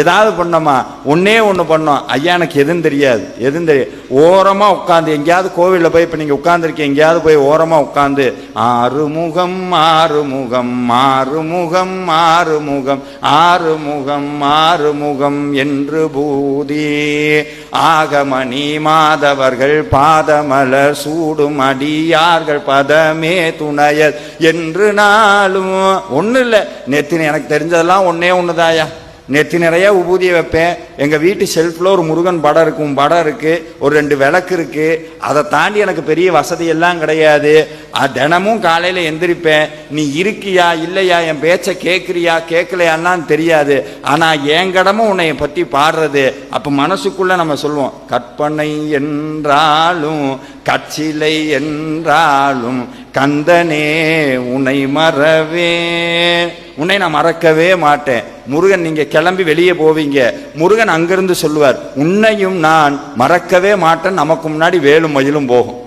ஏதாவது பண்ணோமா? ஒன்னே ஒன்று பண்ணோம். ஐயா எனக்கு எதுவும் தெரியாது, எதுவும் தெரியாது. ஓரமாக உட்காந்து எங்கேயாவது கோவிலில் போய், இப்போ நீங்கள் உட்காந்துருக்கீங்க, எங்கேயாவது போய் ஓரமாக உட்காந்து ஆறுமுகம் ஆறுமுகம் ஆறுமுகம் ஆறுமுகம் ஆறுமுகம் ஆறுமுகம் என்று பூதி ஆகமணி மாதவர்கள் பாதமலர் சூடும் அடியார்கள் பதமே துணையர் என்று நாளும். ஒன்றும் இல்லை, நேற்று எனக்கு தெரிஞ்சதெல்லாம் ஒன்னே ஒன்றுதாயா. நேற்று நிறைய உபூதியை வைப்பேன். எங்கள் வீட்டு ஷெல்ஃபில் ஒரு முருகன் படம் இருக்கும், படம் இருக்குது, ஒரு 2 விளக்கு இருக்குது. அதை தாண்டி எனக்கு பெரிய வசதி எல்லாம் கிடையாது. தினமும் காலையில் எந்திரிப்பேன். நீ இருக்கியா இல்லையா, என் பேச்சை கேட்குறியா கேட்கலையான்னு தெரியாது. ஆனால் என் கடமை உன்னை பற்றி பாடுறது. அப்போ மனசுக்குள்ளே நம்ம சொல்லுவோம், கற்பனை என்றாலும் கச்சிலை என்றாலும் கந்தனே உன்னை மறவே, உன்னை நான் மறக்கவே மாட்டேன். முருகன் நீங்க கிளம்பி வெளியே போவீங்க, முருகன் அங்கிருந்து சொல்லுவார், உன்னையும் நான் மறக்கவே மாட்டேன். நமக்கு முன்னாடி வேலும் மயிலும் போகும்.